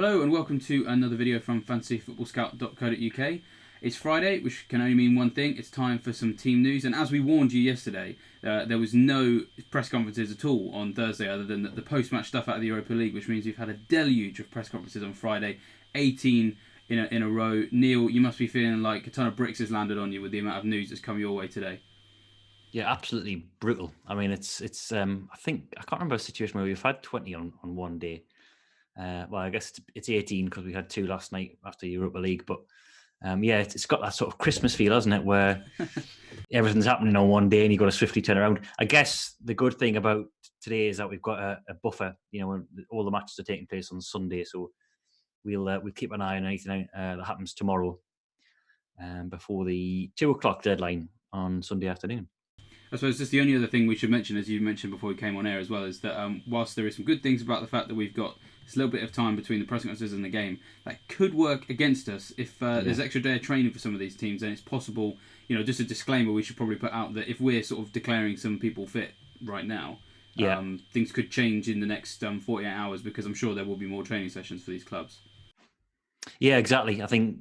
Hello and welcome to another video from fantasyfootballscout.co.uk. It's Friday, which can only mean one thing. It's time for some team news. And as we warned you yesterday, there was no press conferences at all on Thursday other than the post-match stuff out of the Europa League, which means we've had a deluge of press conferences on Friday, 18 in a row. Neale, you must be feeling like a ton of bricks has landed on you with the amount of news that's come your way today. Yeah, absolutely brutal. I mean, it's. I think I can't remember a situation where we've had 20 on one day. Well, I guess it's 18 because we had two last night after Europa League. But yeah, it's got that sort of Christmas feel, hasn't it? Where everything's happening on one day and you've got to swiftly turn around. I guess the good thing about today is that we've got a buffer. You know, when all the matches are taking place on Sunday, so we'll keep an eye on anything that happens tomorrow, before the 2 o'clock deadline on Sunday afternoon. I suppose just the only other thing we should mention, as you mentioned before we came on air as well, is that whilst there is some good things about the fact that we've got this little bit of time between the press conferences and the game, that could work against us if there's extra day of training for some of these teams. And it's possible, just a disclaimer we should probably put out that if we're sort of declaring some people fit right now, things could change in the next 48 hours because I'm sure there will be more training sessions for these clubs. Yeah, exactly. I think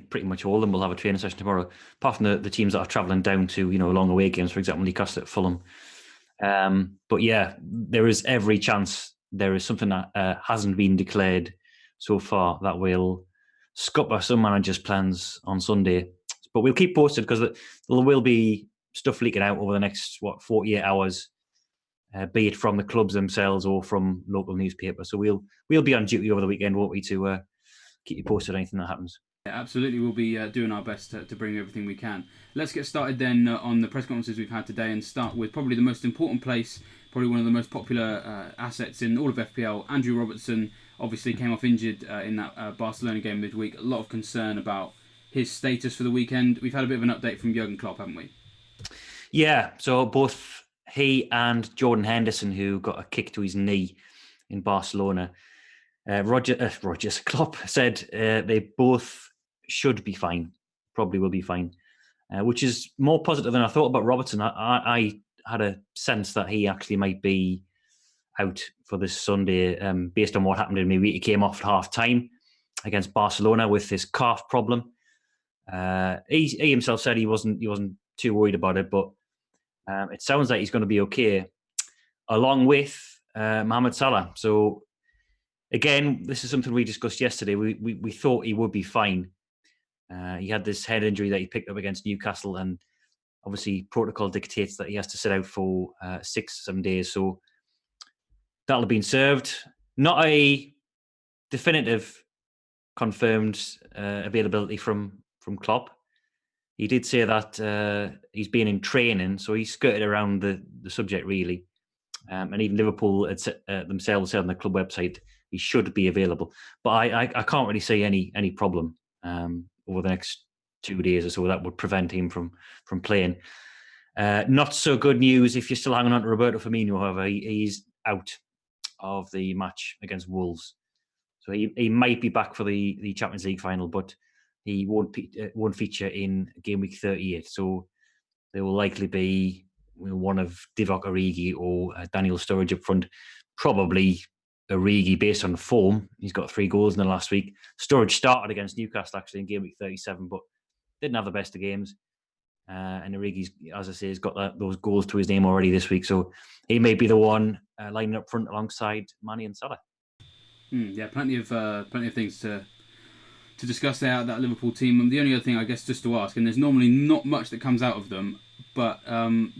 pretty much all of them will have a training session tomorrow, apart from the teams that are travelling down to long away games, for example, Newcastle at Fulham. But yeah, there is every chance there is something that hasn't been declared so far that will scupper some managers' plans on Sunday. But we'll keep posted because there will be stuff leaking out over the next 48 hours, be it from the clubs themselves or from local newspapers. So we'll be on duty over the weekend, won't we, to keep you posted on anything that happens. Yeah, absolutely. We'll be doing our best to bring everything we can. Let's get started then on the press conferences we've had today and start with probably the most important place, probably one of the most popular assets in all of FPL. Andrew Robertson obviously came off injured in that Barcelona game midweek. A lot of concern about his status for the weekend. We've had a bit of an update from Jurgen Klopp, haven't we? Yeah, so both he and Jordan Henderson, who got a kick to his knee in Barcelona, Klopp said they both should be fine, probably will be fine, which is more positive than I thought about Robertson. I had a sense that he actually might be out for this Sunday, based on what happened in midweek. He came off at half time against Barcelona with his calf problem. He himself said he wasn't too worried about it, but it sounds like he's going to be okay, along with Mohamed Salah. So again, this is something we discussed yesterday. We thought he would be fine. He had this head injury that he picked up against Newcastle, and obviously protocol dictates that he has to sit out for 6-7 days. So that'll have been served. Not a definitive confirmed availability from Klopp. He did say that he's been in training, so he skirted around the subject really. And even Liverpool themselves said on the club website he should be available. But I can't really see any problem over the next 2 days or so that would prevent him from playing. Not so good news if you're still hanging on to Roberto Firmino, however. He's out of the match against Wolves. So he might be back for the Champions League final, but he won't feature in Gameweek 38. So there will likely be one of Divock Origi or Daniel Sturridge up front. Probably Origi based on form. He's got 3 goals in the last week. Sturridge started against Newcastle actually in Game Week 37, but didn't have the best of games. And Origi's, as I say, has got those goals to his name already this week. So he may be the one lining up front alongside Mane and Salah. Yeah, plenty of things to discuss there out that Liverpool team. And the only other thing, I guess, just to ask, and there's normally not much that comes out of them, but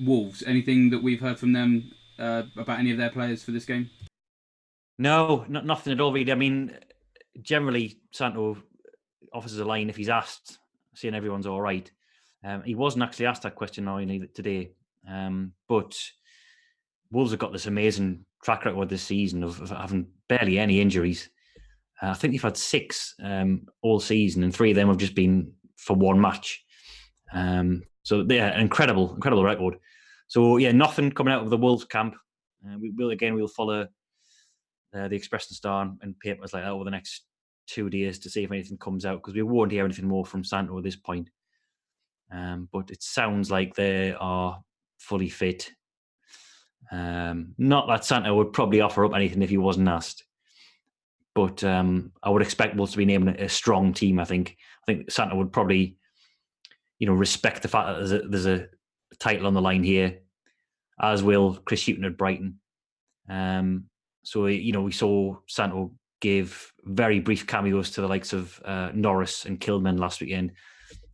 Wolves, anything that we've heard from them about any of their players for this game? No, nothing at all really. I mean, generally Santo offers a line if he's asked, saying everyone's all right. He wasn't actually asked that question today, but Wolves have got this amazing track record this season of having barely any injuries. I think they've had 6 all season, and 3 of them have just been for one match. So they're an incredible record. So yeah, nothing coming out of the Wolves camp. We'll follow the Express and Star and papers like that over the next 2 days to see if anything comes out, because we won't hear anything more from Santo at this point. But it sounds like they are fully fit. Not that Santo would probably offer up anything if he wasn't asked. but I would expect Wolves to be naming a strong team. I think Santa would probably, respect the fact that there's a title on the line here, as will Chris Hughton at Brighton. So we saw Santo give very brief cameos to the likes of Norris and Kilman last weekend.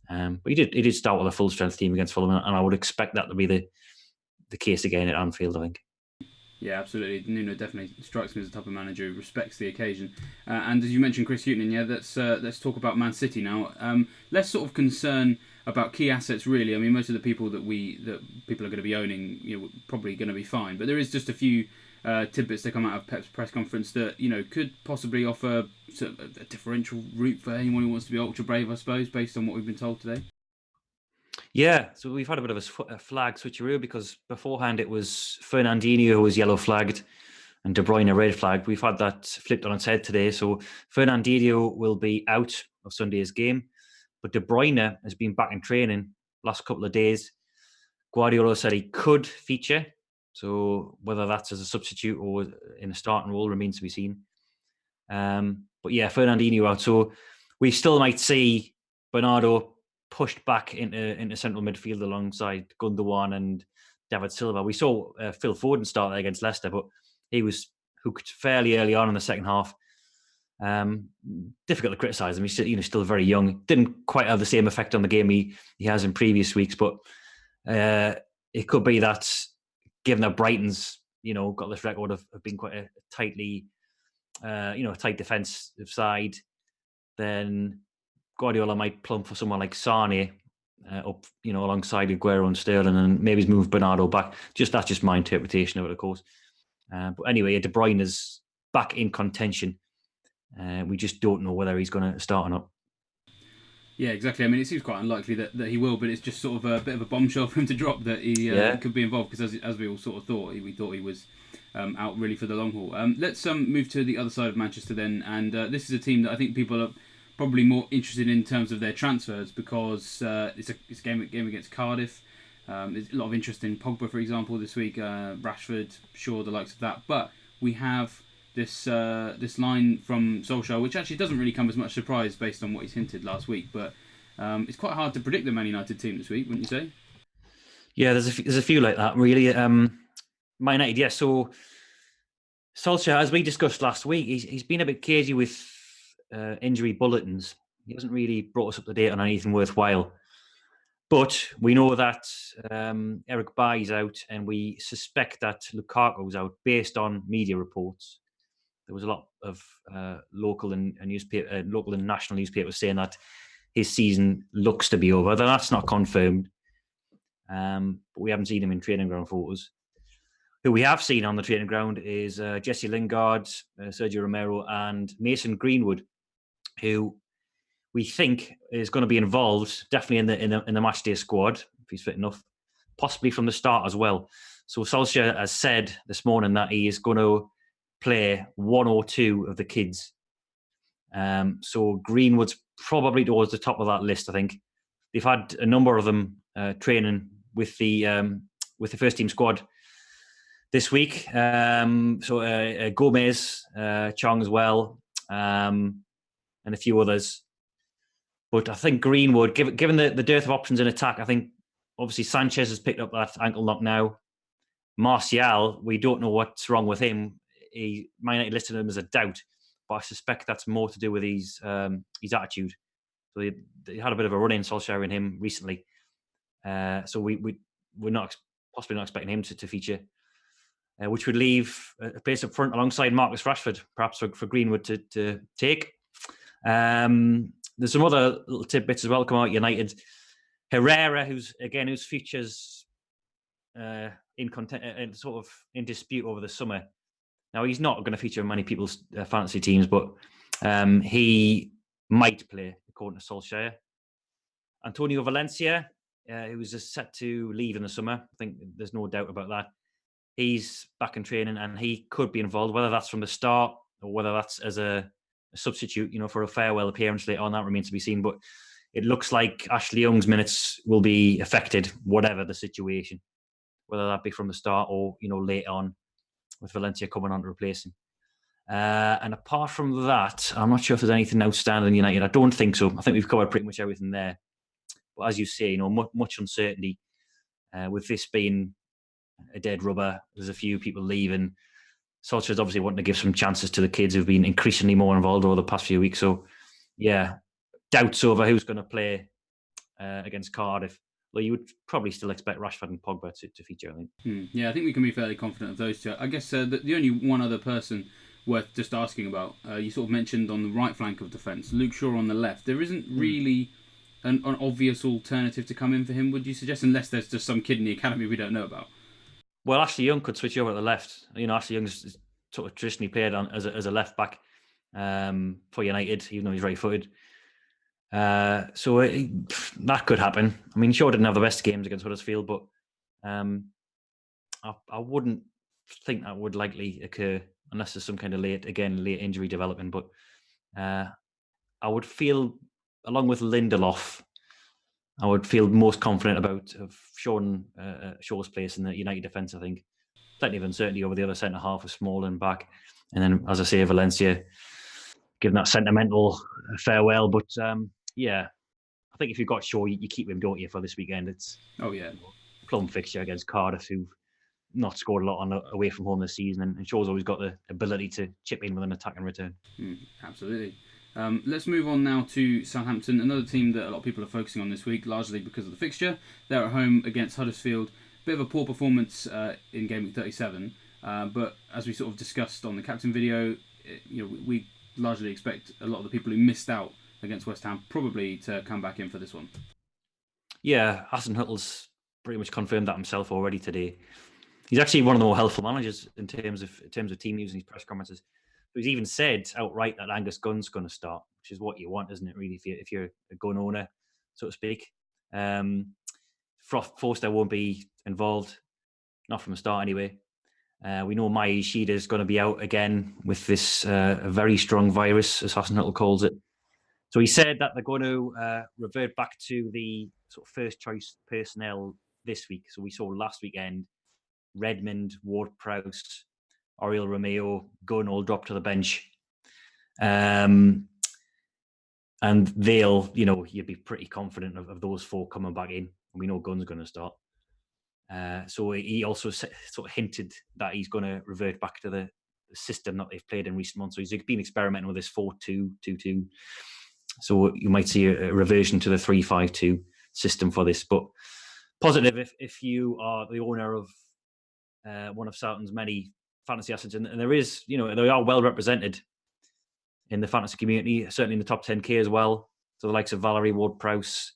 But he did start with a full strength team against Fulham, and I would expect that to be the case again at Anfield, I think. Yeah, absolutely. Nuno definitely strikes me as a type of manager who respects the occasion. And as you mentioned, Chris Hughton, let's talk about Man City now. Less sort of concern about key assets, really. I mean, most of the people that people are going to be owning, probably going to be fine. But there is just a few tidbits that come out of Pep's press conference that could possibly offer sort of a differential route for anyone who wants to be ultra brave, I suppose, based on what we've been told today. Yeah, so we've had a bit of a flag switcheroo, because beforehand it was Fernandinho who was yellow flagged and De Bruyne red flagged. We've had that flipped on its head today. So Fernandinho will be out of Sunday's game, but De Bruyne has been back in training last couple of days. Guardiola said he could feature, so whether that's as a substitute or in a starting role remains to be seen. But yeah, Fernandinho out. So we still might see Bernardo pushed back into central midfield alongside Gundogan and David Silva. We saw Phil Foden start there against Leicester, but he was hooked fairly early on in the second half. Difficult to criticise him. He's still very young. Didn't quite have the same effect on the game he has in previous weeks, but it could be that, given that Brighton's got this record of being quite a tightly a tight defensive side, then Guardiola might plump for someone like Sane up, alongside Aguero and Sterling, and maybe he's moved Bernardo back. That's just my interpretation of it, of course. But anyway, De Bruyne is back in contention. We just don't know whether he's going to start or not. Yeah, exactly. I mean, it seems quite unlikely that he will, but it's just sort of a bit of a bombshell for him to drop that he could be involved, because as we all sort of thought, we thought he was out really for the long haul. Let's move to the other side of Manchester then, and this is a team that I think people are probably more interested in terms of their transfers, because it's a game against Cardiff. There's a lot of interest in Pogba, for example, this week. Rashford, Shaw, the likes of that. But we have this line from Solskjaer, which actually doesn't really come as much surprise based on what he's hinted last week. But it's quite hard to predict the Man United team this week, wouldn't you say? Yeah, there's a few like that, really. Man United, yeah. So Solskjaer, as we discussed last week, he's been a bit cagey with injury bulletins. He hasn't really brought us up to date on anything worthwhile. But we know that Eric Bailly's out, and we suspect that Lukaku's out based on media reports. There was a lot of local and national newspapers saying that his season looks to be over. That's not confirmed, but we haven't seen him in training ground photos. Who we have seen on the training ground is Jesse Lingard, Sergio Romero, and Mason Greenwood, who we think is going to be involved, definitely in the matchday squad if he's fit enough, possibly from the start as well. So Solskjaer has said this morning that he is going to play one or two of the kids. So Greenwood's probably towards the top of that list. I think they've had a number of them training with the first team squad this week. So Gomez, Chong as well, and a few others. But I think Greenwood, given the dearth of options in attack, I think obviously Sanchez has picked up that ankle knock now. Martial, we don't know what's wrong with him. He might not listed him as a doubt, but I suspect that's more to do with his attitude. So they had a bit of a run-in, Solskjaer and him recently. So we're possibly not expecting him to feature, which would leave a place up front alongside Marcus Rashford, perhaps for Greenwood to take. There's some other little tidbits as well come out. United, Herrera, whose features in dispute over the summer. Now he's not going to feature in many people's fantasy teams, but he might play according to Solskjaer. Antonio Valencia, who was just set to leave in the summer. I think there's no doubt about that. He's back in training and he could be involved, whether that's from the start or whether that's as a substitute, for a farewell appearance later on. That remains to be seen. But it looks like Ashley Young's minutes will be affected, whatever the situation, whether that be from the start or later on with Valencia coming on to replace him. And apart from that, I'm not sure if there's anything outstanding in United. I don't think so. I think we've covered pretty much everything there. But as you say, much uncertainty. With this being a dead rubber, there's a few people leaving. Solskjaer's obviously wanting to give some chances to the kids who've been increasingly more involved over the past few weeks. So, yeah, doubts over who's going to play against Cardiff. Well, you would probably still expect Rashford and Pogba to feature, I think. Yeah, I think we can be fairly confident of those two. I guess the only one other person worth just asking about, you sort of mentioned on the right flank of defence, Luke Shaw on the left. There isn't really an obvious alternative to come in for him, would you suggest? Unless there's just some kid in the academy we don't know about. Well, Ashley Young could switch over to the left. Ashley Young's sort of traditionally played on as a left back for United, even though he's right-footed. So that could happen. I mean, Shaw didn't have the best games against Huddersfield, but I wouldn't think that would likely occur unless there's some kind of late injury developing. But I would feel, along with Lindelof, I would feel most confident about Shaw's place in the United defence, I think. Plenty of uncertainty over the other centre-half with Smalling back. And then, as I say, Valencia giving that sentimental farewell. But, I think if you've got Shaw, you keep him, don't you, for this weekend? It's plum fixture against Cardiff, who've not scored a lot away from home this season. And Shaw's always got the ability to chip in with an attack and return. Absolutely. Let's move on now to Southampton, another team that a lot of people are focusing on this week, largely because of the fixture. They're at home against Huddersfield. Bit of a poor performance in Gameweek 37, but as we sort of discussed on the captain video, we largely expect a lot of the people who missed out against West Ham probably to come back in for this one. Yeah, Hasenhüttl's pretty much confirmed that himself already today. He's actually one of the more helpful managers in terms of team news in his press conferences. He's even said outright that Angus Gunn's going to start, which is what you want, isn't it? Really, if you're a Gunn owner, so to speak. Forster won't be involved, not from the start anyway. We know Mai Ishida is going to be out again with this very strong virus, as Hasenhüttl calls it. So he said that they're going to revert back to the sort of first choice personnel this week. So we saw last weekend Redmond, Ward-Prowse, Oriol Romeo, Gunn all dropped to the bench. And they'll, you'd be pretty confident of those four coming back in. We know Gunn's going to start. So he also sort of hinted that he's going to revert back to the system that they've played in recent months. So he's been experimenting with this 4-2-2-2. So you might see a reversion to the 3-5-2 system for this. But positive if you are the owner of one of Southampton's many fantasy assets, and there is, they are well represented in the fantasy community, certainly in the top 10k as well. So the likes of Valerie, Ward-Prowse,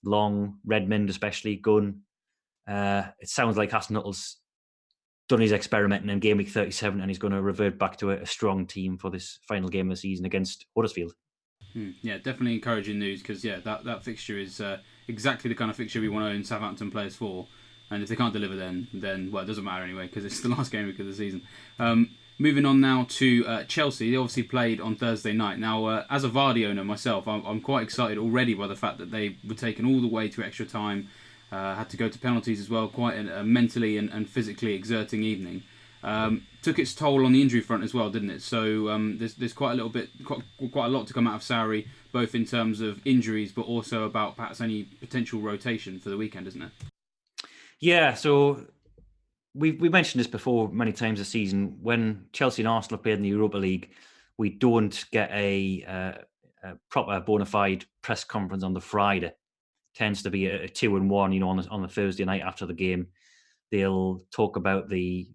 Long, Redmond, especially Gunn. It sounds like Hasenhüttl's done his experimenting in Gameweek 37, and he's going to revert back to a strong team for this final game of the season against Huddersfield. Yeah, definitely encouraging news because that fixture is exactly the kind of fixture we want to own Southampton players for. And if they can't deliver, then it doesn't matter anyway because it's the last game week of the season. Moving on now to Chelsea. They obviously played on Thursday night. Now, as a Vardy owner myself, I'm quite excited already by the fact that they were taken all the way to extra time, had to go to penalties as well, quite a mentally and physically exerting evening. Took its toll on the injury front as well, didn't it? So there's quite a lot to come out of Sarri, both in terms of injuries, but also about perhaps any potential rotation for the weekend, isn't it? Yeah, so we mentioned this before many times this season. When Chelsea and Arsenal have played in the Europa League, we don't get a proper bona fide press conference on the Friday. It tends to be a 2-1, on the Thursday night after the game. They'll talk about the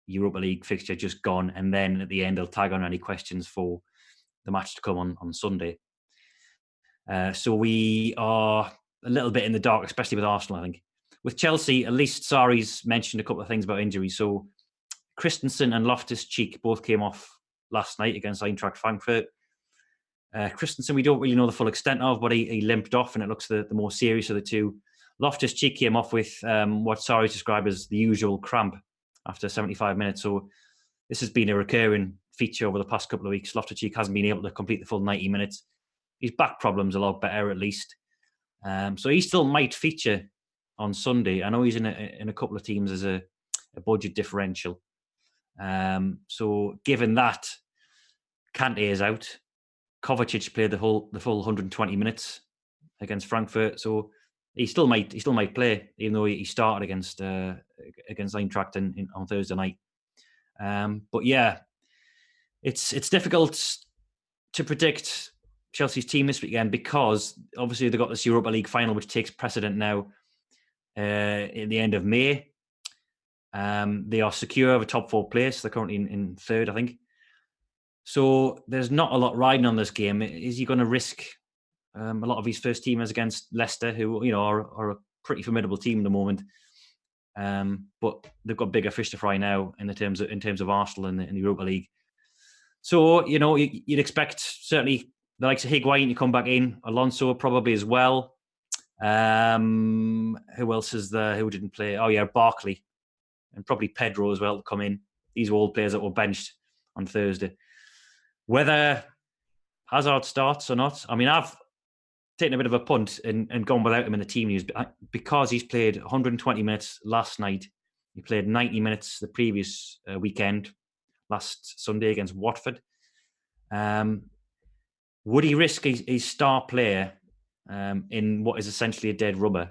Europa League fixture just gone, and then at the end they'll tag on any questions for the match to come on Sunday. So we are a little bit in the dark, especially with Arsenal, I think. With Chelsea, at least Sarri's mentioned a couple of things about injuries. So Christensen and Loftus-Cheek both came off last night against Eintracht Frankfurt. Christensen, we don't really know the full extent of, but he limped off, and it looks the more serious of the two. Loftus-Cheek came off with what Sarri's described as the usual cramp after 75 minutes. So this has been a recurring feature over the past couple of weeks. Loftus-Cheek hasn't been able to complete the full 90 minutes. His back problem's a lot better, at least. So he still might feature on Sunday. I know he's in a couple of teams as a budget differential. So given that, Kante is out. Kovacic played the full 120 minutes against Frankfurt, so he still might play, even though he started against Eintracht on Thursday night. But yeah, it's difficult to predict Chelsea's team this weekend because obviously they've got this Europa League final, which takes precedent now in the end of May. They are secure of a top 4 place. They're currently in third, I think. So there's not a lot riding on this game. Is he going to risk a lot of his first teamers against Leicester, who are a pretty formidable team at the moment? But they've got bigger fish to fry now in terms of Arsenal in the Europa League. So you'd expect certainly the likes of Higuain to come back in, Alonso probably as well. Who else is there who didn't play? Oh yeah, Barkley and probably Pedro as well to come in. These were all players that were benched on Thursday. Whether Hazard starts or not, I mean, I've taken a bit of a punt and gone without him in the team news because he's played 120 minutes last night. He played 90 minutes the previous weekend, last Sunday against Watford. Would he risk his star player in what is essentially a dead rubber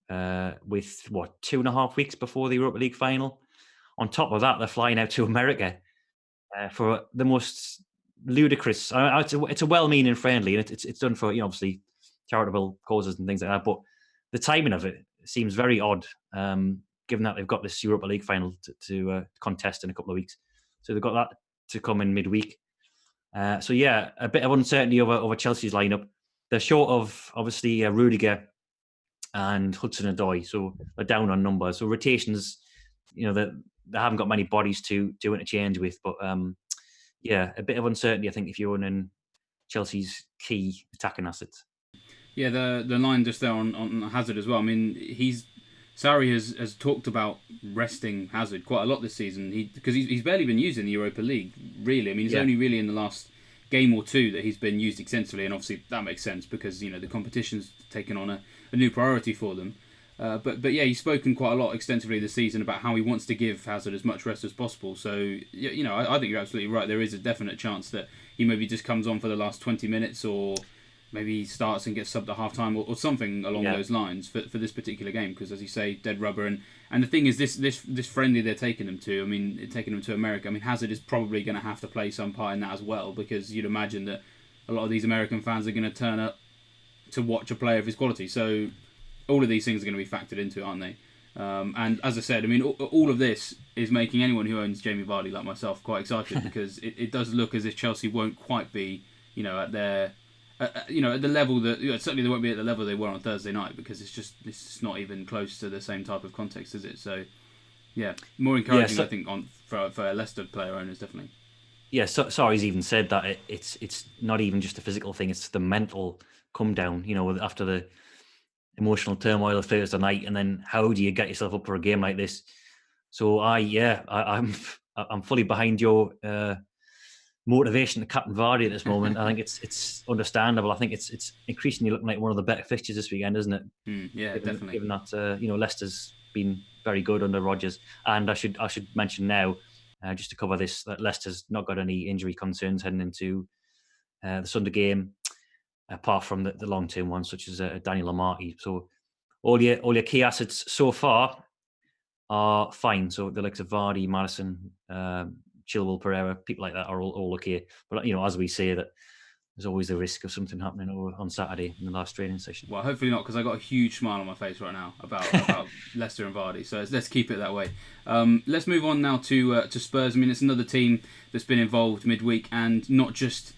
with 2.5 weeks before the Europa League final? On top of that, they're flying out to America for the most ludicrous. It's a well-meaning friendly, and it's done for obviously charitable causes and things like that. But the timing of it seems very odd, given that they've got this Europa League final to contest in a couple of weeks. So they've got that to come in midweek. So yeah, a bit of uncertainty over Chelsea's lineup. They're short of obviously Rudiger and Hudson-Odoi, so they're down on numbers. So rotations, they haven't got many bodies to interchange with. But yeah, a bit of uncertainty, I think, if you're in Chelsea's key attacking assets. Yeah, the line just there on Hazard as well. I mean, Sarri has talked about resting Hazard quite a lot this season. Because he's barely been used in the Europa League, really. I mean, it's only really in the last game or two that he's been used extensively, and obviously that makes sense because the competition's taken on a new priority for them. But yeah, he's spoken quite a lot extensively this season about how he wants to give Hazard as much rest as possible. So I think you're absolutely right. There is a definite chance that he maybe just comes on for the last 20 minutes, or maybe he starts and gets subbed at half time, or something along those lines for this particular game. Because as you say, dead rubber, and the thing is, this friendly they're taking them to. I mean, taking them to America. I mean, Hazard is probably going to have to play some part in that as well, because you'd imagine that a lot of these American fans are going to turn up to watch a player of his quality. So all of these things are going to be factored into it, aren't they? And as I said, I mean, all of this is making anyone who owns Jamie Vardy like myself quite excited because it does look as if Chelsea won't quite be, at their, at the level that certainly they won't be at the level they were on Thursday night, because it's not even close to the same type of context, is it? So, yeah, more encouraging, I think, for a Leicester player owners, definitely. Yeah, Sarri's even said that it's not even just a physical thing; it's the mental come down. After the emotional turmoil of Thursday night, and then how do you get yourself up for a game like this? So I'm fully behind your motivation to captain Vardy at this moment. I think it's understandable. I think it's increasingly looking like one of the better fixtures this weekend, isn't it? Definitely. Given that Leicester's been very good under Rodgers, and I should mention now, just to cover this, that Leicester's not got any injury concerns heading into the Sunday game, apart from the long-term ones, such as Daniel Amartey. So all your key assets so far are fine. So the likes of Vardy, Madison, Chilwell, Pereira, people like that are all okay. But as we say, that there's always the risk of something happening on Saturday in the last training session. Well, hopefully not, because I got a huge smile on my face right now about Leicester and Vardy. So let's keep it that way. Let's move on now to Spurs. I mean, it's another team that's been involved midweek, and not just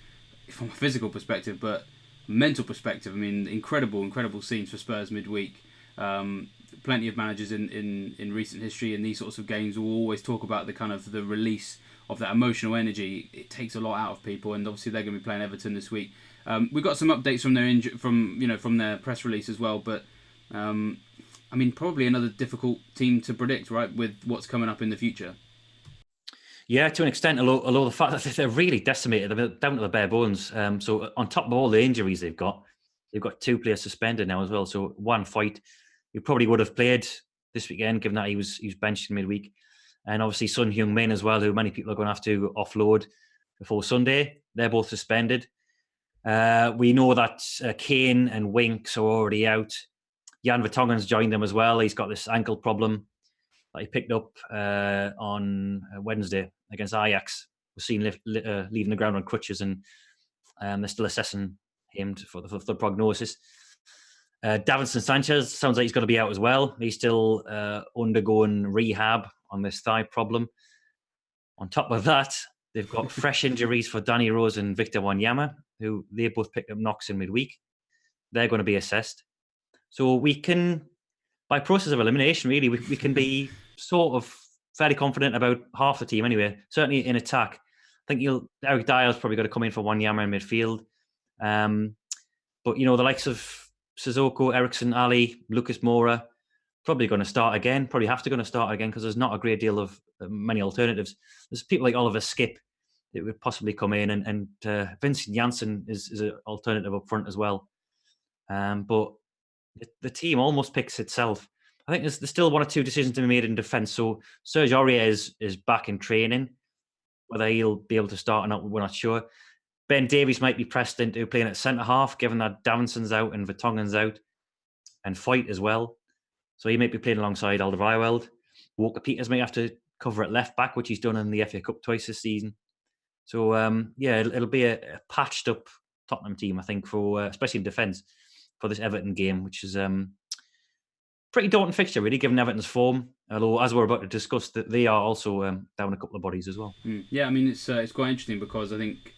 from a physical perspective, but mental perspective. I mean, incredible scenes for Spurs midweek. Plenty of managers in recent history in these sorts of games will always talk about the kind of the release of that emotional energy. It takes a lot out of people, and obviously they're going to be playing Everton this week. We've got some updates from their press release as well, but I mean, probably another difficult team to predict, right, with what's coming up in the future. Yeah, to an extent, although the fact that they're really decimated, they're down to the bare bones. So on top of all the injuries they've got 2 players suspended now as well. So one fight, who probably would have played this weekend, given that he was benched in midweek. And obviously Son Heung-min as well, who many people are going to have to offload. before Sunday. They're both suspended. We know that Kane and Winks are already out. Jan Vertonghen's joined them as well. He's got this ankle problem that he picked up on Wednesday against Ajax. We're seen leaving the ground on crutches, and they're still assessing him for the prognosis. Davinson Sanchez sounds like he's going to be out as well. He's still undergoing rehab on this thigh problem. On top of that, they've got fresh injuries for Danny Rose and Victor Wanyama, who they both picked up knocks in midweek. They're going to be assessed. So we can, by process of elimination, really, we can be sort of fairly confident about half the team anyway, certainly in attack. I think Eric Dyer's probably got to come in for Wanyama in midfield. But, the likes of Sissoko, Eriksson, Ali, Lucas Moura, probably going to start again, because there's not a great deal of many alternatives. There's people like Oliver Skip that would possibly come in, and Vincent Janssen is an alternative up front as well. But the team almost picks itself. I think there's still one or two decisions to be made in defence. So Serge Aurier is back in training. Whether he'll be able to start or not, we're not sure. Ben Davies might be pressed into playing at centre-half, given that Davinson's out and Vertonghen's out, and Foyt as well. So he might be playing alongside Alderweireld. Walker Peters might have to cover at left-back, which he's done in the FA Cup twice this season. So, it'll be a patched-up Tottenham team, I think, for especially in defence, for this Everton game, which is pretty daunting fixture, really, given Everton's form. Although, as we're about to discuss, that they are also down a couple of bodies as well. Yeah, I mean, it's quite interesting because I think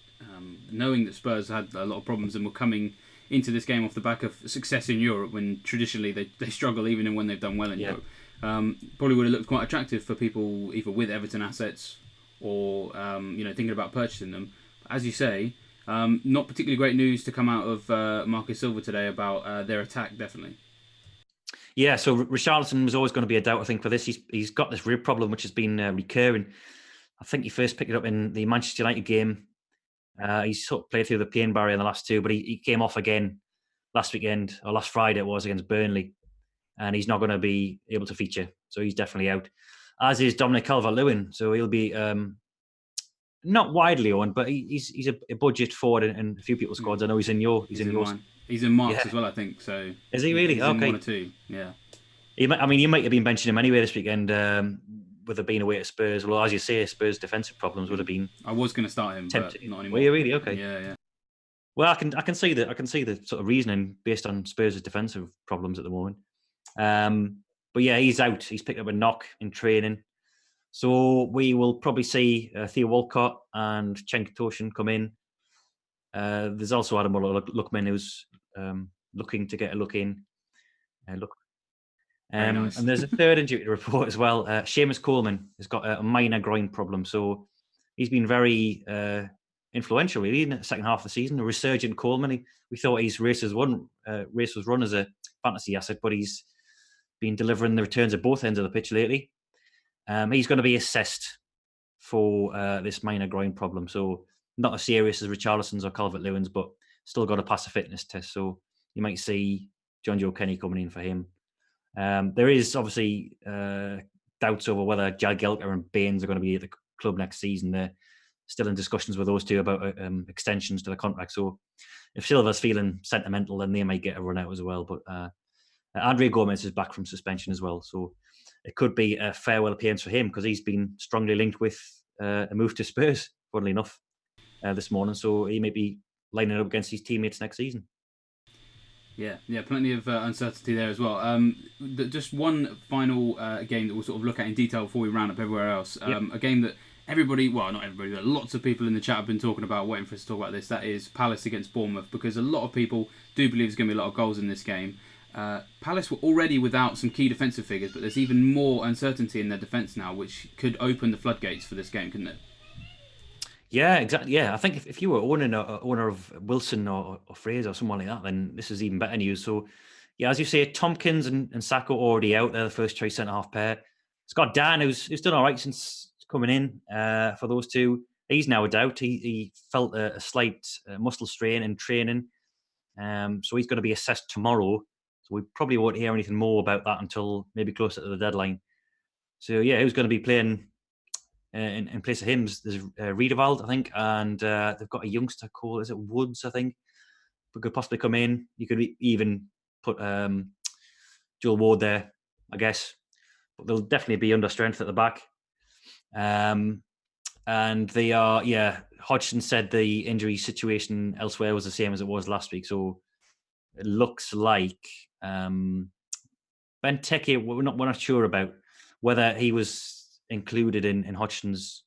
knowing that Spurs had a lot of problems and were coming into this game off the back of success in Europe, when traditionally they struggle even when they've done well in Europe, probably would have looked quite attractive for people either with Everton assets or thinking about purchasing them. As you say, not particularly great news to come out of Marcus Silva today about their attack, definitely. Yeah, so Richarlison was always going to be a doubt, I think, for this. He's got this rib problem, which has been recurring. I think he first picked it up in the Manchester United game. He's sort of played through the pain barrier in the last two, but he came off again last weekend, or last Friday it was, against Burnley. And he's not going to be able to feature. So he's definitely out. As is Dominic Calvert-Lewin. So he'll be not widely owned, but he's a budget forward in a few people's squads. I know he's in yours. He's in Mark's as well, I think. So is he really? He's okay. in one or two. Yeah. You might have been benching him anyway this weekend, with it being away at Spurs. Well, as you say, Spurs' defensive problems would have been. I was going to start him, but not anymore. Were you really? Okay. Yeah. Well, I can see the sort of reasoning based on Spurs' defensive problems at the moment. But yeah, he's out. He's picked up a knock in training. So we will probably see Theo Walcott and Cenk Tosun come in. There's also Adam Lookman, who's looking to get a look in. Nice. And there's a third injury to report as well. Seamus Coleman has got a minor groin problem. So he's been very influential, really, in the second half of the season. A resurgent Coleman. We thought his race was run as a fantasy asset, but he's been delivering the returns at both ends of the pitch lately. He's going to be assessed for this minor groin problem. So not as serious as Richarlison's or Calvert-Lewin's, but still got to pass a fitness test. So you might see John Joe Kenny coming in for him. There is obviously doubts over whether Jagielka and Baines are going to be at the club next season. They're still in discussions with those two about extensions to the contract. So if Silva's feeling sentimental, then they might get a run out as well. But Andre Gomez is back from suspension as well. So it could be a farewell appearance for him, because he's been strongly linked with a move to Spurs, funnily enough, this morning. So he may be lining up against his teammates next season. Yeah, plenty of uncertainty there as well. Just one final game that we'll sort of look at in detail before we round up everywhere else. A game that not everybody, but lots of people in the chat have been talking about, waiting for us to talk about this. That is Palace against Bournemouth, because a lot of people do believe there's going to be a lot of goals in this game. Palace were already without some key defensive figures, but there's even more uncertainty in their defence now, which could open the floodgates for this game, couldn't it? Yeah, exactly. Yeah, I think if you were owner of Wilson or Fraser or someone like that, then this is even better news. So, yeah, as you say, Tompkins and Sacco already out. They're the first choice centre-half pair. Scott Dan, who's done all right since coming in for those two. He's now a doubt. He felt a slight muscle strain in training. So he's going to be assessed tomorrow. So we probably won't hear anything more about that until maybe closer to the deadline. So, yeah, who's going to be playing in place of him, there's Riedewald, I think, and they've got a youngster called, is it Woods, I think, who could possibly come in. You could even put Joel Ward there, I guess. But they'll definitely be under strength at the back. And they are, Hodgson said the injury situation elsewhere was the same as it was last week. So it looks like Benteke, we're not sure about whether he was included in Hodgson's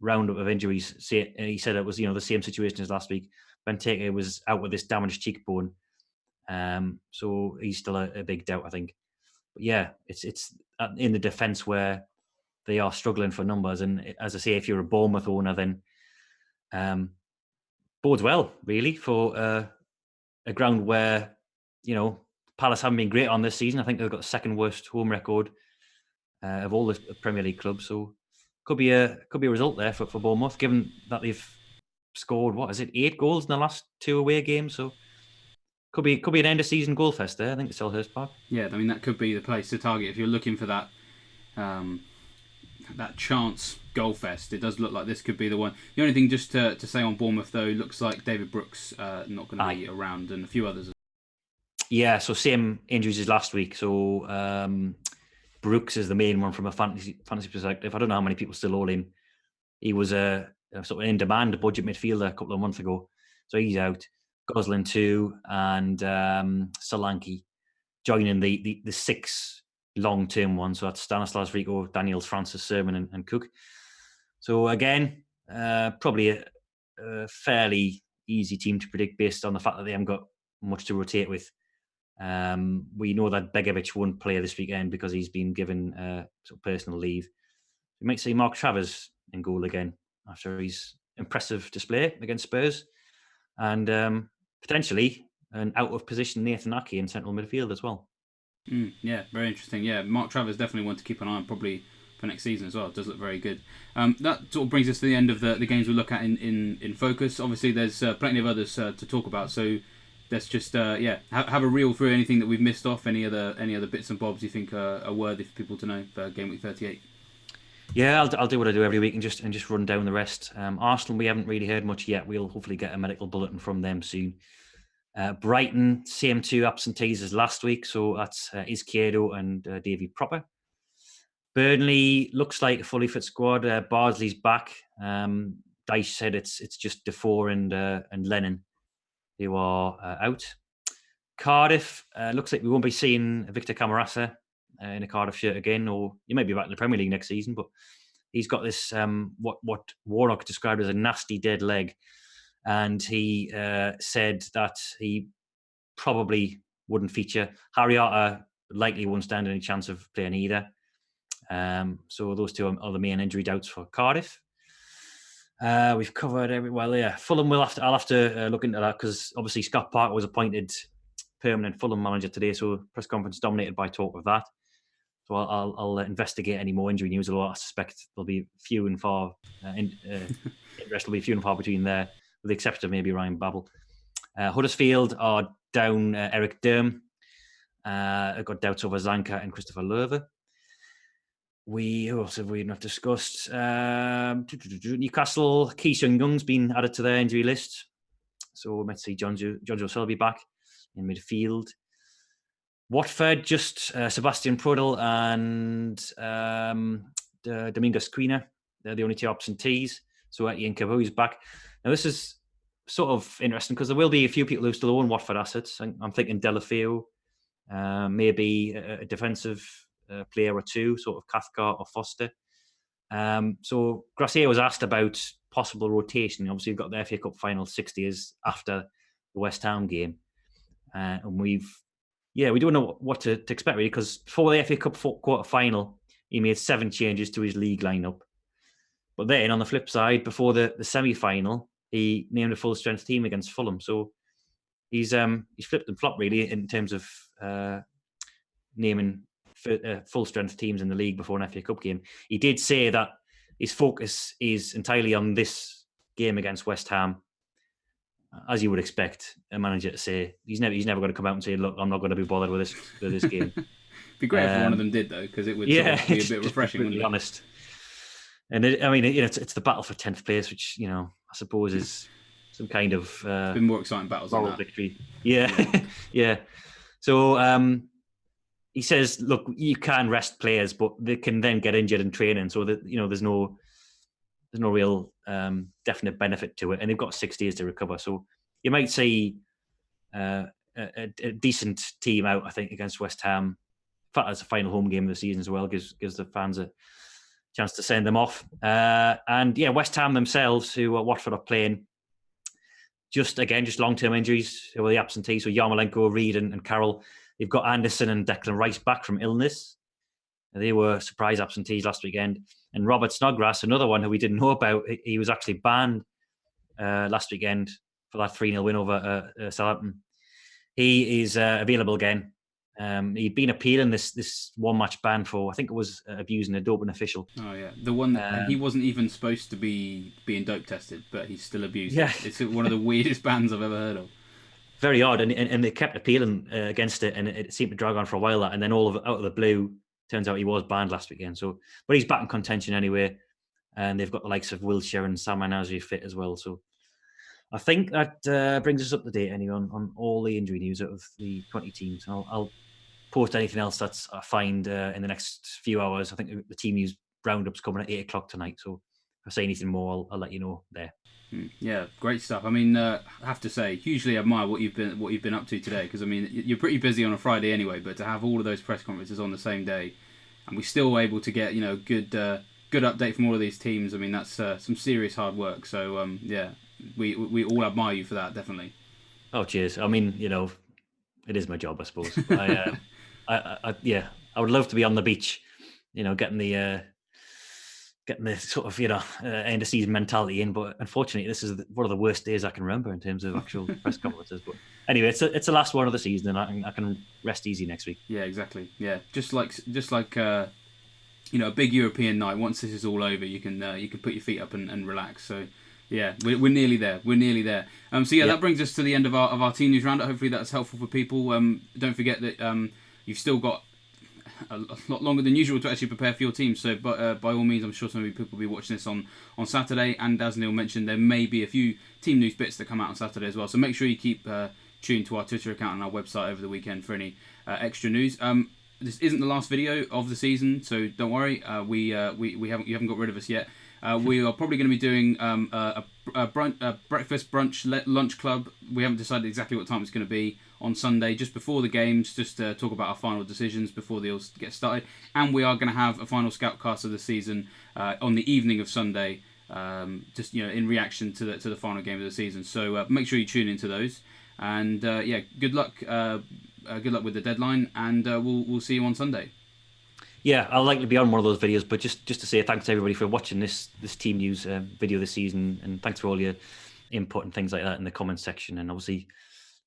roundup of injuries. He said it was, the same situation as last week. Benteke was out with this damaged cheekbone. So he's still a big doubt, I think. But yeah, it's in the defence where they are struggling for numbers. And as I say, if you're a Bournemouth owner, then bodes well, really, for a ground where, Palace haven't been great on this season. I think they've got the second worst home record of all the Premier League clubs. So could be a result there for Bournemouth, given that they've scored, 8 goals in the last 2 away games. So could be an end of season goal fest there. I think it's Selhurst Park. Yeah, I mean that could be the place to target if you're looking for that that chance goal fest. It does look like this could be the one. The only thing just to say on Bournemouth though, looks like David Brooks not going to be around, and a few others. Yeah, so same injuries as last week. So Brooks is the main one from a fantasy perspective. I don't know how many people still own him. He was a sort of in-demand budget midfielder a couple of months ago. So he's out. Gosling too, and Solanke joining the 6 long-term ones. So that's Stanislas Rico, Daniels, Francis, Sermon, and Cook. So again, probably a fairly easy team to predict based on the fact that they haven't got much to rotate with. We know that Begovic won't play this weekend because he's been given sort of personal leave. We might see Mark Travers in goal again after his impressive display against Spurs, and potentially an out-of-position Nathan Ake in central midfield as well. Yeah, very interesting. Yeah, Mark Travers definitely one to keep an eye on, probably for next season as well. It does look very good. That sort of brings us to the end of the games we'll look at in focus. Obviously, there's plenty of others to talk about, so let's just have a reel through anything that we've missed off. Any other bits and bobs you think are worthy for people to know for Game Week 38? Yeah, I'll do what I do every week and just run down the rest. Arsenal, we haven't really heard much yet. We'll hopefully get a medical bulletin from them soon. Brighton, same 2 absentees as last week, so that's Izquierdo and Davy Proper. Burnley looks like a fully fit squad. Bardsley's back. Dyche said it's just Defoe and Lennon who are out. Cardiff, looks like we won't be seeing Victor Camarasa in a Cardiff shirt again, or he might be back in the Premier League next season, but he's got this, what Warnock described as a nasty dead leg. And he said that he probably wouldn't feature. Harry Arter likely won't stand any chance of playing either. So those 2 are the main injury doubts for Cardiff. We've covered Fulham. I'll have to look into that because obviously Scott Parker was appointed permanent Fulham manager today, so press conference dominated by talk of that. So I'll investigate any more injury news, although I suspect there'll be few and far interest will be few and far between there, with the exception of maybe Ryan Babel. Huddersfield are down Eric Durm. I've got doubts over Zanka and Christopher Löwe. Who else have we not discussed? Newcastle, Ki Sung-young's been added to their injury list. So we might see Jonjo Selby back in midfield. Watford, just Sebastian Prudel and Domingos Quina. They're the only 2 absentees. So Etienne Cabo's back. Now this is sort of interesting because there will be a few people who still own Watford assets. I'm thinking Delafeu, maybe a defensive player or 2, sort of Cathcart or Foster. So Gracier was asked about possible rotation. Obviously, we've got the FA Cup final 60 is after the West Ham game. And we don't know what to expect really, because before the FA Cup quarter final, he made 7 changes to his league lineup. But then on the flip side, before the semi-final, he named a full strength team against Fulham. So he's flipped and flopped really in terms of naming full strength teams in the league before an FA Cup game. He did say that his focus is entirely on this game against West Ham, as you would expect a manager to say. He's never going to come out and say, "Look, I'm not going to be bothered with this game." It'd be great if one of them did though, because it would sort of be a bit refreshing. To be honest. And it's the battle for 10th place, which I suppose is some kind of been more exciting battles than moral that. victory. Yeah, yeah. So he says, look, you can rest players, but they can then get injured in training, so that there's no real definite benefit to it, and they've got 6 days to recover. So you might see a decent team out, I think, against West Ham. In fact, that's the final home game of the season as well. Gives the fans a chance to send them off. And West Ham themselves, who Watford are playing, just long-term injuries, who are the absentees. So Yarmolenko, Reed and Carroll. They've got Anderson and Declan Rice back from illness. They were surprise absentees last weekend. And Robert Snodgrass, another one who we didn't know about, he was actually banned last weekend for that 3-0 win over Southampton. He is available again. He'd been appealing this one-match ban for, I think it was abusing a doping official. Oh yeah, the one that he wasn't even supposed to be being dope tested, but he's still abused. Yeah. It's one of the weirdest bans I've ever heard of. Very odd, and they kept appealing against it, and it seemed to drag on for a while. And then out of the blue, turns out he was banned last weekend. So, but he's back in contention anyway, and they've got the likes of Wilshere and Sam Nasri fit as well. So, I think that brings us up to date anyway on all the injury news out of the 20 teams. I'll post anything else that's I find in the next few hours. I think the team news roundup's coming at 8 o'clock tonight. So if I say anything more, I'll let you know there. Yeah, great stuff. I mean, I have to say, hugely admire what you've been up to today, because I mean, you're pretty busy on a Friday anyway. But to have all of those press conferences on the same day, and we're still able to get good update from all of these teams. I mean, that's some serious hard work. So we all admire you for that, definitely. Oh, cheers. I mean, it is my job, I suppose. I would love to be on the beach, getting the sort of end of season mentality in. But unfortunately, this is one of the worst days I can remember in terms of actual press conferences. But anyway, it's the last one of the season, and I can rest easy next week. Yeah, exactly. Yeah, just like a big European night. Once this is all over, you can put your feet up and relax. So. Yeah, we're nearly there. That brings us to the end of our team news roundup. Hopefully that's helpful for people. Don't forget that you've still got a lot longer than usual to actually prepare for your team. So, by all means, I'm sure some people will be watching this on Saturday. And as Neale mentioned, there may be a few team news bits that come out on Saturday as well. So make sure you keep tuned to our Twitter account and our website over the weekend for any extra news. This isn't the last video of the season, so don't worry. You haven't got rid of us yet. We are probably going to be doing a breakfast, brunch, lunch club. We haven't decided exactly what time it's going to be on Sunday, just before the games, just to talk about our final decisions before they all get started. And we are going to have a final scoutcast of the season on the evening of Sunday, just in reaction to the final game of the season. So make sure you tune into those. And good luck. Good luck with the deadline, and we'll see you on Sunday. Yeah, I'll likely be on one of those videos, but just to say thanks to everybody for watching this team news video this season, and thanks for all your input and things like that in the comments section. And obviously,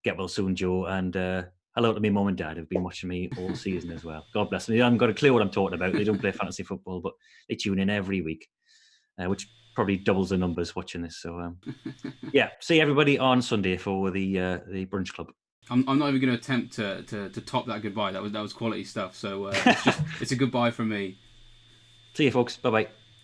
get well soon, Joe. And hello to my mum and dad who've been watching me all season as well. God bless them. They haven't got a clue what I'm talking about. They don't play fantasy football, but they tune in every week, which probably doubles the numbers watching this. So see everybody on Sunday for the brunch club. I'm not even going to attempt to top that goodbye. That was quality stuff. So it's a goodbye from me. See you, folks. Bye bye.